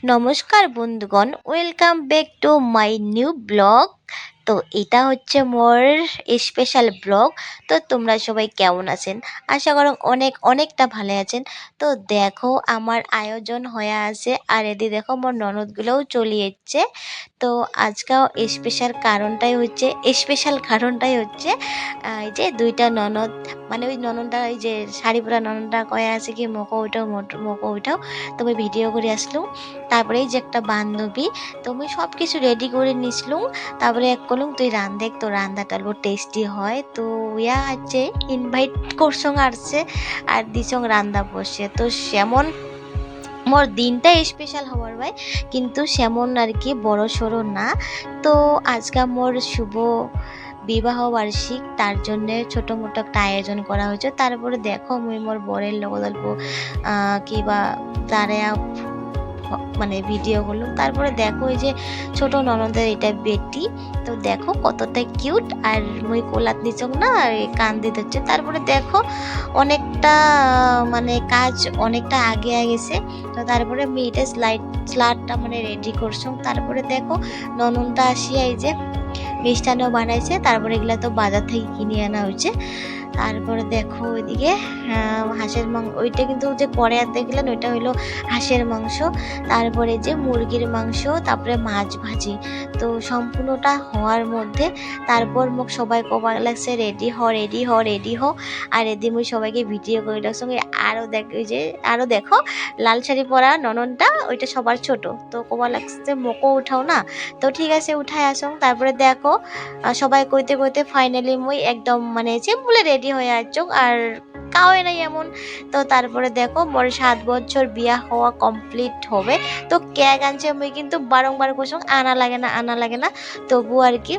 নমস্কার বন্ধুগণ, welcome back to my new blog. তো এটা হচ্ছে মোর স্পেশাল ব্লগ। তো তোমরা সবাই কেমন আছেন? আশা করো অনেকটা ভালো আছেন। তো দেখো আমার আয়োজন হয়ে আছে, আর এদি দেখো মোর ননদগুলোও চলে এসছে। তো আজকেও স্পেশাল কারণটাই হচ্ছে এই যে দুইটা ননদ, মানে ওই ননদটা, ওই যে শাড়ি পরা ননদটা কয়ে আছে কি মোকো উঠাও। তো আমি ভিডিও করে আসলুম। তারপরে এই যে একটা বান্ধবী, তো আমি সব কিছু রেডি করে নিসলুম। তারপরে এক করলুম তুই দেখ, তো রান্নাটা টেস্টি হয়। তো ইয়া হচ্ছে ইনভাইট করছং আসছে, আর দিছং রান্দা বসে। তো সেমন মোর দিনটা স্পেশাল হওয়ার ভাই, কিন্তু সেমন আর কি বড় সড়ো না। তো আজকে মোর শুভ বিবাহ বার্ষিক, তার জন্য ছোট মোটো একটা আয়োজন করা হয়েছে। তারপরে দেখো মুই মোর বরের লগত অল্প কিবা তারা মানে ভিডিও করলাম। তারপরে দেখো এই যে ছোট ননদের এটা বেটি, তো দেখো কতটা কিউট। আর মুই কোলাত দিছং না, কান দিতে হচ্ছে। তারপরে দেখো অনেকটা মানে কাজ অনেকটা আগে গেছে। তো তারপরে আমি এটা স্লাডটা মানে রেডি করছং। তারপরে দেখো নননটা আসিয়া এই যে মিষ্টান্ন বানাইছে। তারপরে এগুলা তো বাজার থেকে কিনে আনা হয়েছে। তারপরে দেখো ওইদিকে হাঁসের মাংস, ওইটা কিন্তু যে পরে আর দেখলেন ওইটা হলো হাঁসের মাংস। তারপরে যে মুরগির মাংস, তারপরে মাছ ভাজি। তো সম্পূর্ণটা হওয়ার মধ্যে তারপর মোক সবাই কবার লাগছে রেডি হ রেডি হ রেডি হ। আর এদিন মুই সবাইকে ভিডিও করে রাখছি। আরও দেখো লাল শাড়ি পরা নননটা, ওইটা সবার ছোট। তো কবার লাগছে মোকো উঠাও না। তো ঠিক আছে উঠায় আসং। তারপরে দেখো সবাই কইতে কইতে ফাইনালি মুই একদম মানে সিম্পলে রেডি হয়ে আসছং, আর কাওয়ে নাই এমন। তো তারপরে দেখো মোর 7 বছর বিয়া হওয়া কমপ্লিট হবে। তো কেক আনছে, মুই কিন্তু বারংবার কইছং আনা লাগে না, তবু আর কি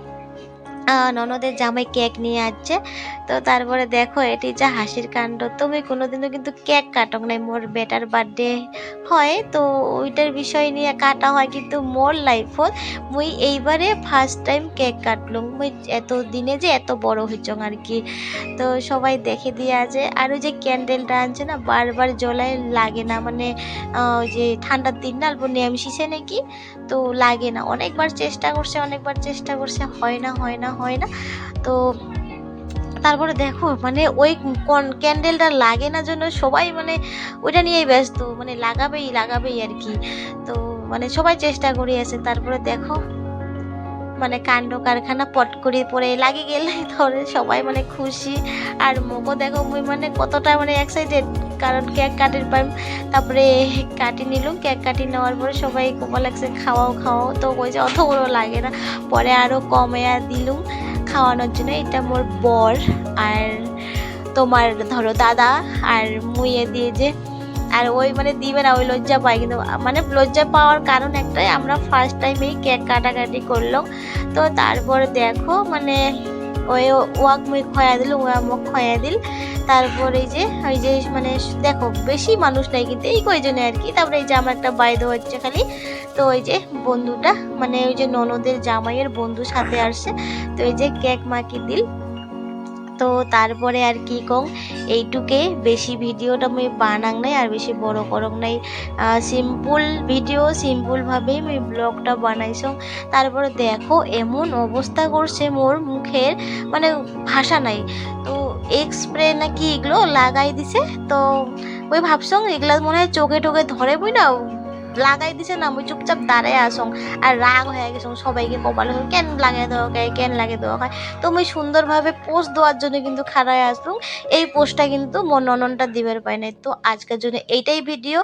ননদের জামাই কেক নিয়ে আসছে। তো তারপরে দেখো এটি যা হাসির কাণ্ড, তুমি কোনোদিনও কিন্তু কেক কাটক নাই। মোর বেটার বার্থডে হয়, তো ওইটার বিষয় নিয়ে কাটা হয়, কিন্তু মোর লাইফত মুই এইবারে ফার্স্ট টাইম কেক কাটলুম। মুই এত দিনে যে এত বড় হইছং আর কি। তো সবাই দেখে দিয়ে আছে। আর ওই যে ক্যান্ডেলটা আনছে না, বারবার জ্বলাই লাগে না, মানে ওই যে ঠান্ডার দিন না, অল্প নেমশিসে নাকি, তো লাগে না। অনেকবার চেষ্টা করছে, হয় না। তো তারপরে দেখো মানে ওই ক্যান্ডেলটা লাগে না জন্য সবাই মানে ওইটা নিয়েই ব্যস্ত, মানে লাগাবেই আর কি। তো মানে সবাই চেষ্টা করিয়েছে। তারপরে দেখো মানে কাণ্ড কারখানা পট করে পরে লাগে গেলে ধরে সবাই মানে খুশি। আর মোকো দেখো মুই মানে কতটা মানে এক্সাইটেড, কারণ কেক কাটির পাইম। তারপরে কাটি নিলুম। কেক কাটি নেওয়ার পরে সবাই কোমা লাগছে খাওয়াও, তো ওই যে অত বড় লাগে না, পরে আরও কমে দিলুম খাওয়ানোর জন্য। এটা মোর বর, আর তোমার ধরো দাদা, আর মুইয়ে দিয়ে যে, আর ওই মানে দিবে না, ওই লজ্জা পায়। কিন্তু মানে লজ্জা পাওয়ার কারণ একটাই, আমরা ফার্স্ট টাইম এই কেক কাটাকাটি করলাম। তো তারপরে দেখো মানে ওয়াক মুই খয়া দিল, ওয়া মুখ খয়া দিল। তারপরে ওই যে মানে দেখো বেশি মানুষ নাই কিন্তু এই কয়জনে আর কি। তারপরে এই যে আমার একটা বাইদ হচ্ছে খালি। তো ওই যে বন্ধুটা, মানে ওই যে ননদের জামাইয়ের বন্ধু সাথে আসছে। তো এই যে কেক মাকি দিল। তো তারপরে আর কি কং, এইটুকে বেশি ভিডিওটা আমি বানাং নাই, আর বেশি বড় করং নাই। সিম্পল ভিডিও, সিম্পলভাবেই আমি ব্লগটা বানাইছং। তারপরে দেখো এমন অবস্থা করছে মোর মুখের, মানে ভাষা নাই। তো এক্সপ্রে নাকি এগুলো লাগাই দিছে। তো ওই ভাবছং এগুলা মনে হয় চোখে টোকে ধরে বই না, লাগাই দিছে না। আমি চুপচাপ দাঁড়ায় আসং, আর রাগ হয়ে গেছং সবাইকে কপালে কেন লাগে দেওয়া হয়। তো আমি সুন্দরভাবে পোস্ট দেওয়ার জন্য কিন্তু খাড়ায় আসলুম। এই পোস্টটা কিন্তু মোর নননটা দিবার পাই নাই। তো আজকের জন্য এইটাই ভিডিও।